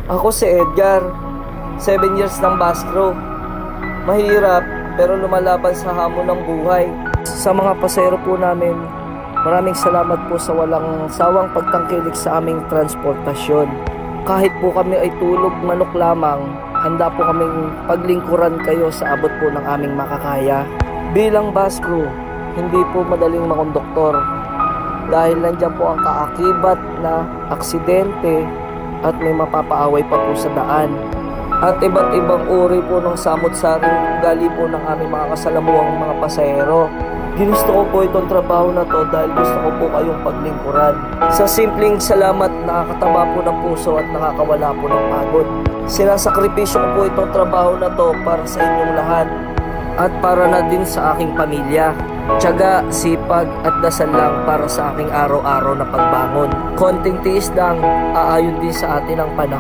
Ako si Edgar, 7 years ng bus crew. Mahirap pero lumalaban sa hamon ng buhay. Sa mga pasahero po namin, maraming salamat po sa walang sawang pagtangkilik sa aming transportasyon. Kahit po kami ay tulog manok lamang, handa po kaming paglingkuran kayo sa abot po ng aming makakaya. Bilang bus crew, hindi po madaling makonduktor dahil nandiyan po ang kaakibat na aksidente at may mapapaaway pa po sa daan. At iba't ibang uri po ng samot-saring ugali po ng aming mga kasalamuhang mga pasahero. Ginusto ko po itong trabaho na to dahil gusto ko po kayong paglingkuran. Sa simpleng salamat, nakakataba po ng puso at nakakawala po ng pagod. Sinasakripisyo ko po itong trabaho na to para sa inyong lahat at para na din sa aking pamilya. Tiyaga, sipag at dasal lang para sa aking araw-araw na pagbangon. Konting tiis lang, aayon din sa atin ang panahon.